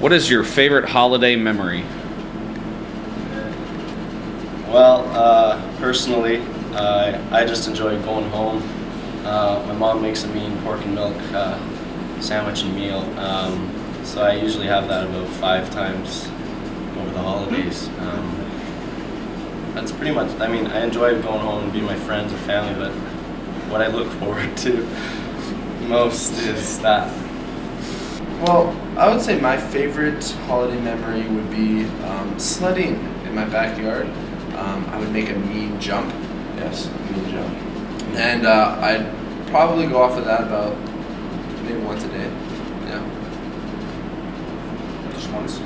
What is your favorite holiday memory? Well, personally, I just enjoy going home. My mom makes a mean pork and milk sandwich and meal, so I usually have that about 5 times over the holidays. That's pretty much, I mean, I enjoy going home and being with my friends or family, but what I look forward to most is that. Well, I would say my favorite holiday memory would be sledding in my backyard. I would make a mean jump. Yes, a mean jump. And I'd probably go off of that about maybe once a day. Yeah. Just once?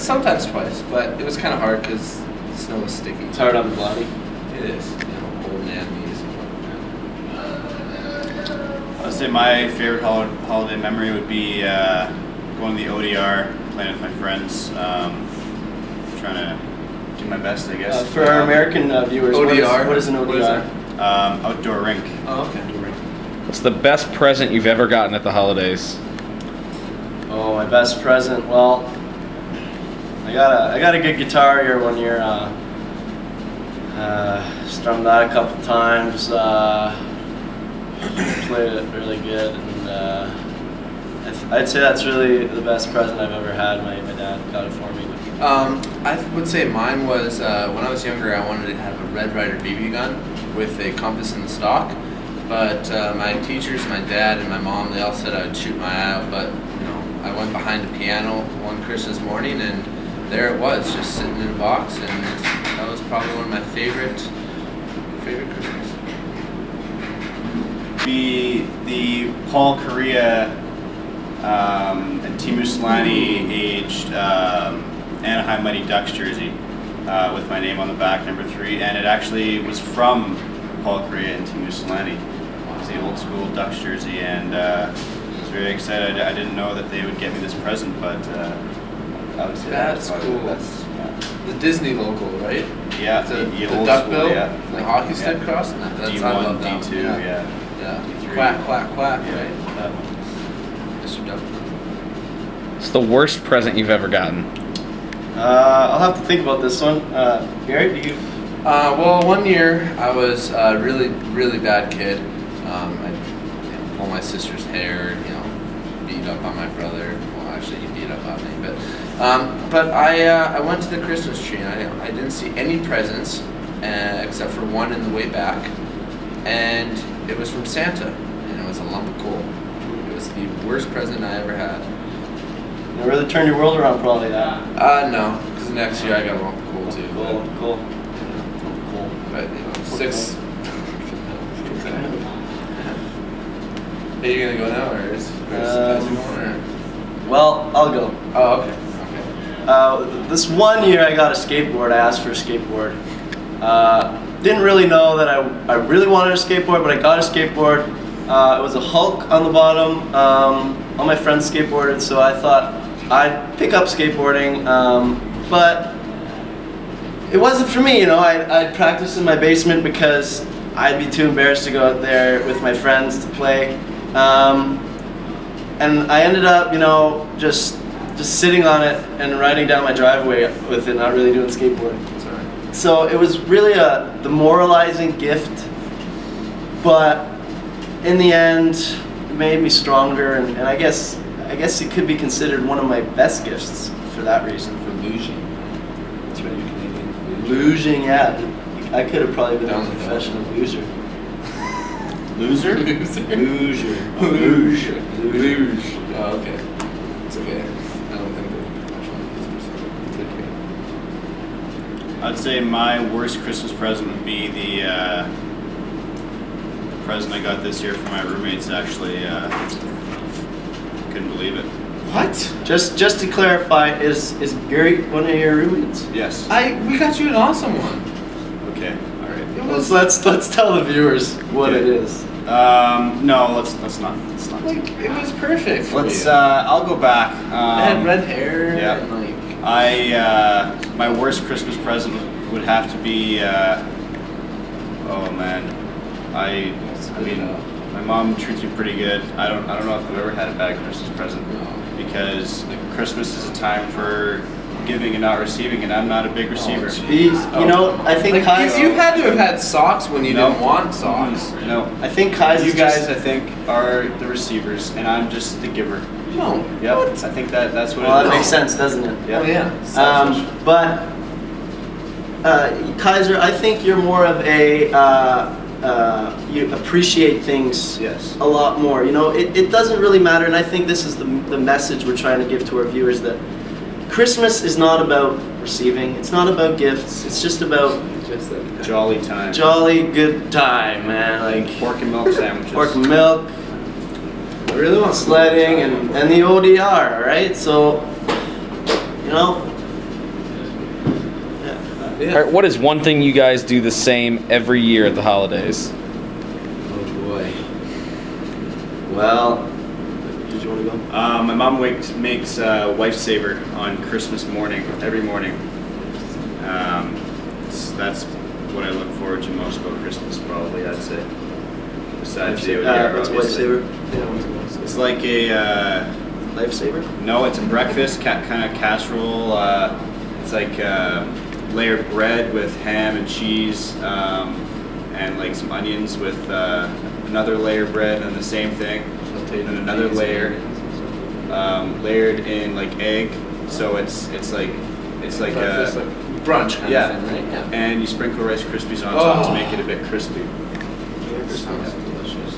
Sometimes twice, but it was kind of hard because the snow was sticky. It's hard on the body. It is, you know, old man knees. I would say my favorite holiday memory would be going to the ODR, playing with my friends, trying to do my best, I guess. For our American viewers, ODR. What is an ODR? Outdoor rink. Oh, okay. Outdoor rink. What's the best present you've ever gotten at the holidays? Oh, my best present. Well, I got a good guitar here one year. Strummed that a couple times. Played it really good, and I'd say that's really the best present I've ever had. My dad got it for me. I would say mine was when I was younger. I wanted to have a Red Ryder BB gun with a compass in the stock, but my teachers, my dad, and my mom, they all said I'd shoot my eye out. But you know, I went behind the piano one Christmas morning, and there it was, just sitting in a box, and that was probably one of my favorite Christmas. Be the Paul Correa and Timu Solani aged Anaheim Mighty Ducks jersey with my name on the back, number 3, and it actually was from Paul Correa and Timu Solani. It was the old school Ducks jersey, and I was very excited. I didn't know that they would get me this present, but I would say That's cool. That's, The Disney logo, right? yeah, The old duck school, bill, yeah. the hockey stick cross. That's I D1, love that D2, one. yeah. Yeah. D3. Quack, quack, quack, Yeah. right? Mr. Duck. What's the worst present you've ever gotten? I'll have to think about this one. Garrick, do you? Well, one year I was a really, really bad kid. I pulled my sister's hair, you know, beat up on my brother. Well, actually, he beat up on me, but I went to the Christmas tree and I didn't see any presents except for one in the way back, and it was from Santa, and it was a lump of coal. It was the worst present I ever had. You really turned your world around, probably that. No, because next year I got a lump of coal too. Cool. But you know, 6. Are you gonna go now, or is Kaiser going? Or? Well, I'll go. Oh, okay. This one year I got a skateboard. I asked for a skateboard. Didn't really know that I really wanted a skateboard, but I got a skateboard. It was a Hulk on the bottom. All my friends skateboarded, so I thought I'd pick up skateboarding, but it wasn't for me, you know. I'd practice in my basement because I'd be too embarrassed to go out there with my friends to play. And I ended up, you know, just sitting on it and riding down my driveway with it, not really doing skateboarding. Sorry. So it was really a demoralizing gift, but in the end, it made me stronger, and I guess it could be considered one of my best gifts for that reason. For luging. That's right, you're Canadian. Luging, yeah. I could have probably been Down a the professional loser. Loser? Loser. Luge. Luge. Luge. Oh, okay. It's okay. I don't think they're professional losers. It's okay. I'd say my worst Christmas present would be the present I got this year from my roommates. Actually, couldn't believe it. What? Just to clarify, is Garrick one of your roommates? Yes. We got you an awesome one. Okay. All right. Let's tell the viewers what it is. No, let's not. Like, it was perfect for Let's. you. I'll go back. It had red hair. Yeah. And like. My worst Christmas present would have to be. Oh man, I mean, my mom treats me pretty good. I don't know if I've ever had a bad Christmas present. No. because Christmas is a time for giving and not receiving, and I'm not a big receiver. You know, I think Kaiser. You had to have had socks when you didn't want socks. No. I think Kaiser. You guys, I think, are the receivers, and I'm just the giver. No. Yep. What? I think that's what Well, it is. that makes sense, doesn't it? Yeah. Oh, yeah. But Kaiser, I think you're more of a you appreciate things Yes. a lot more. You know, it doesn't really matter, and I think this is the message we're trying to give to our viewers, that Christmas is not about receiving. It's not about gifts. It's just about Jolly time. jolly good time, man. Like Pork and milk sandwiches. pork and milk, I really want sledding, and the ODR, right? So, you know. Yeah. All right, what is one thing you guys do the same every year at the holidays? Oh boy. Well, did you want to go? My mom makes wife saver on Christmas morning, every morning. That's what I look forward to most about Christmas, probably, I'd say. Besides the ODR, what's a obviously. lifesaver? It's like a Lifesaver? no, it's a breakfast kind of casserole. It's like layered bread with ham and cheese, and like some onions with another layer of bread and the same thing, and another layer layered in like egg. So it's like Breakfast, like brunch kind yeah. of thing, right? Yeah. And you sprinkle Rice Krispies on top to Oh. make it a bit crispy. Sounds delicious.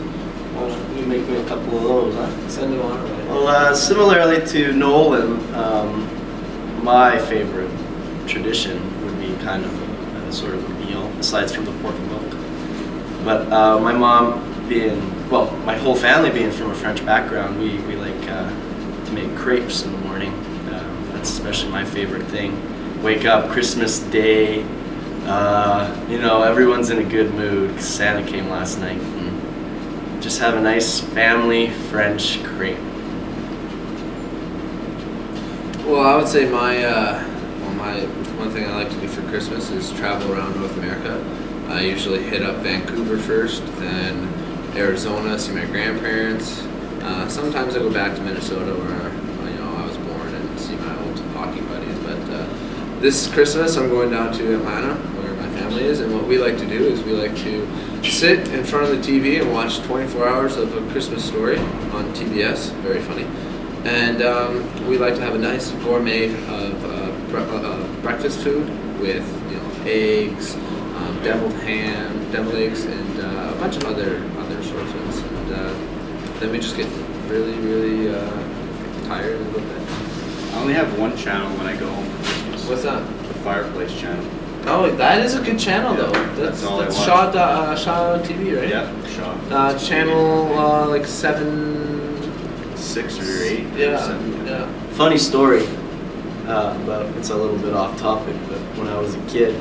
You make me a couple of those, huh? Send them on our way. Well, similarly to Nolan, my favorite tradition would be kind of a sort of a meal, aside from the pork and milk. But my mom being, well, my whole family being from a French background, we like to make crepes in the morning. That's especially my favorite thing. Wake up Christmas Day, you know, everyone's in a good mood because Santa came last night. And just have a nice family French crepe. Well, I would say my one thing I like to do for Christmas is travel around North America. I usually hit up Vancouver first, then Arizona, see my grandparents. Sometimes I go back to Minnesota where I was born and see my old hockey buddies. But this Christmas I'm going down to Atlanta where my family is, and what we like to do is we like to sit in front of the TV and watch 24 hours of A Christmas Story on TBS. Very funny. And we like to have a nice gourmet of breakfast food with eggs, deviled ham, deviled eggs, and a bunch of other sources. And then we just get really, really tired and go to bed. I only have one channel when I go home for Christmas. What's that? The Fireplace channel. Oh, that is a good channel Yeah, though. that's all I watch. Shaw TV, right? Yep, Shaw. Channel like 7. 6 or 8. Yeah, Or 7. yeah. Funny story, but it's a little bit off topic, but when I was a kid,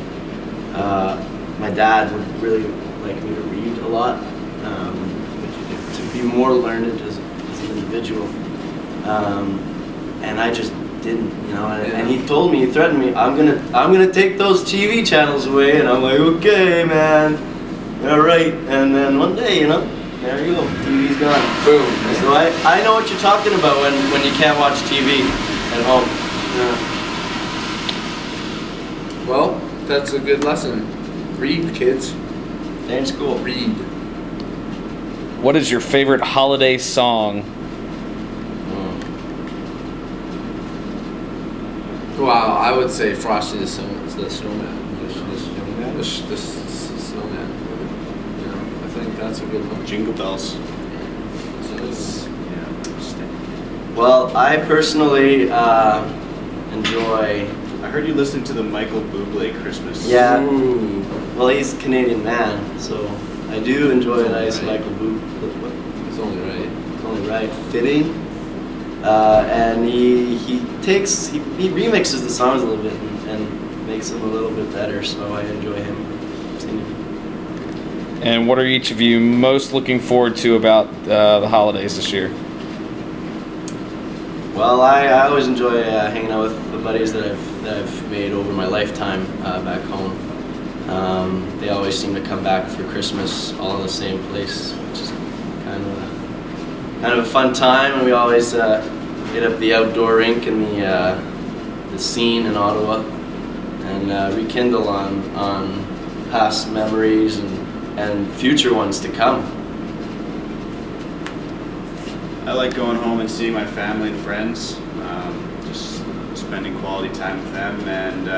my dad would really like me to read a lot, to be more learned as an individual, and I just didn't, and he told me, he threatened me, I'm gonna take those TV channels away, and I'm like, okay, man, all right, and then one day, there you go, TV's gone. Boom. So I know what you're talking about when you can't watch TV at home. Yeah. Well, that's a good lesson. Read, kids. Stay in school. Read. What is your favorite holiday song? Wow, I would say Frosty the Snowman. The Snowman. I think that's a good one. Jingle Bells. So it's, Well, I personally enjoy. I heard you listen to the Michael Bublé Christmas. Yeah. Ooh. Well, he's a Canadian man, so I do enjoy a nice Right. Michael Bublé. It's only right. It's only right, fitting. And he remixes the songs a little bit and makes them a little bit better. So I enjoy him singing. And what are each of you most looking forward to about the holidays this year? Well, I always enjoy hanging out with the buddies that I've made over my lifetime back home. They always seem to come back for Christmas all in the same place, which is kind of a fun time, and we always hit up the outdoor rink and the scene in Ottawa, and rekindle on past memories and future ones to come. I like going home and seeing my family and friends, just spending quality time with them, and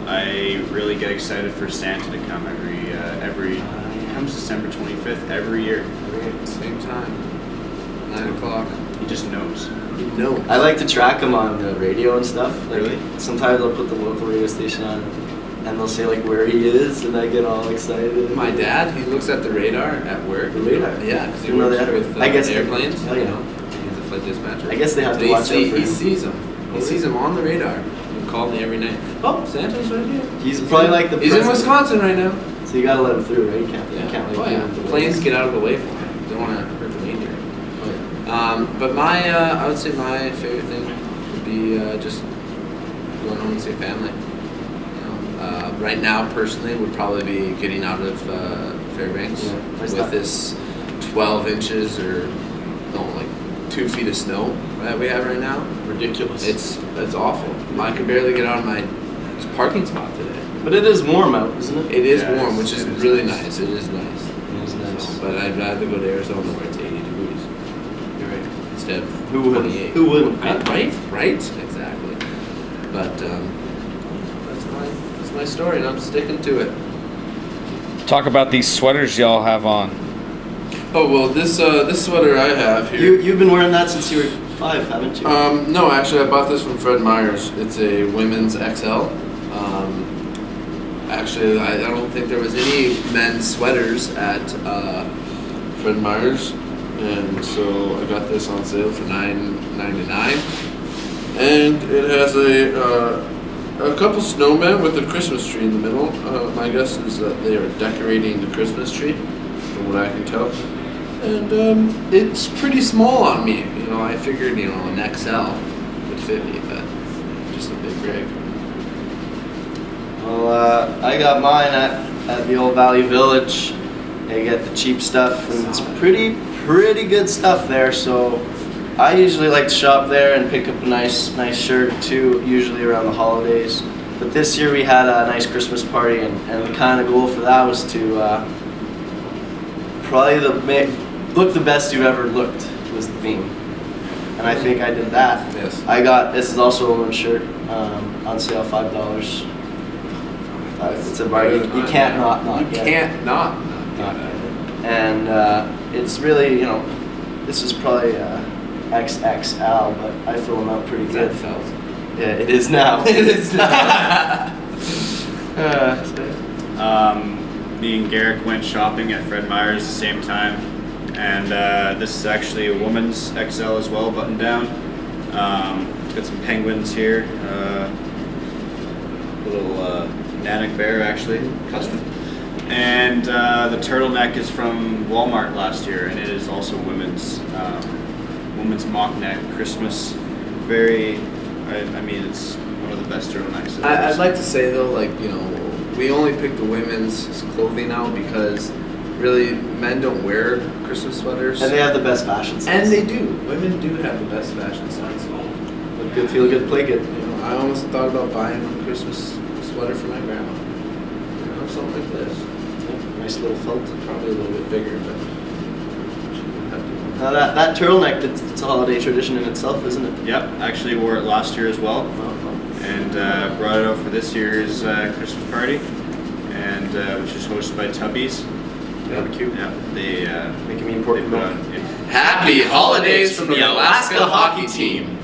I really get excited for Santa to come every it comes December 25th every year. Same time, 9 o'clock. He just knows. No. I like to track them on the radio and stuff. Like, Really? sometimes they'll put the local radio station on, and they'll say like where he is, and I get all excited. My dad, he looks at the radar at work. The radar? Yeah, because he You know works that? with I guess they- airplanes. oh, yeah. You know, he's a flight dispatcher. I guess they have So to he watch out for He him. sees him. He sees him on the radar. He called me every night. Oh, Santa's right here. He's probably like the He's in president. Wisconsin right now. So you gotta let him through, right? You can't like Oh, get yeah. him The to planes wait. get out of the way for him. Don't want to hurt the reindeer. But I would say my favorite thing would be just going home and see family. You know, right now, personally, would probably be getting out of Fairbanks with this 12 inches or no, like 2 feet of snow that we have right now. Ridiculous. It's awful. I could barely get out of my parking spot today. But it is warm out, isn't it? It is Yeah, warm, which is it is really nice. nice. It is nice. It is nice. But I'd rather go to Arizona where it's 80 degrees You're right. instead of Who wouldn't? 28. Who wouldn't? Right? Exactly. But that's my story, and I'm sticking to it. Talk about these sweaters y'all have on. Oh well, this sweater I have here. You've been wearing that since you were 5, haven't you? No, actually, I bought this from Fred Meyer's. It's a women's XL. Actually, I don't think there was any men's sweaters at Fred Meyer's, and so I got this on sale for $9.99. And it has a couple snowmen with a Christmas tree in the middle. My guess is that they are decorating the Christmas tree, from what I can tell. And it's pretty small on me. You know, I figured, you know, an XL would fit me, but just a big rig. Well, I got mine at the old Valley Village. They get the cheap stuff, and it's pretty good stuff there. So I usually like to shop there and pick up a nice shirt or two, usually around the holidays. But this year we had a nice Christmas party, and the kind of goal for that was to probably look the best you've ever looked was the theme. And I think I did that. Yes. This is also a women's shirt, on sale, $5. It's a bargain. You can't not get it. You can't not Not get get it. it. And it's really, you know, this is probably XXL, but I fill them out pretty Is good. that felt? Yeah, it is now. It is now. Me and Garrick went shopping at Fred Meyer's at the same time, and this is actually a woman's XL as well, button down. It's got some penguins here, little Nanook bear actually, custom. And the turtleneck is from Walmart last year, and it is also women's mock neck Christmas. Very, I mean, it's one of the best turtlenecks I've ever I'd seen. like to say though, like, you know, we only pick the women's clothing out because really men don't wear Christmas sweaters. And they have the best fashion sense. And they do. Women do have the best fashion sense. Look good, feel good, play good. You know, I almost thought about buying a Christmas sweater for my grandma. You know, something like this. Nice little felt. Probably a little bit bigger, but she would have to. Now that turtleneck, it's a holiday tradition in itself, isn't it? Yep, actually wore it last year as well, and brought it out for this year's Christmas party, and which is hosted by Tubby's. Barbecue. Yeah, they Making me import they put milk. on. Yeah. Happy holidays from the Alaska hockey team.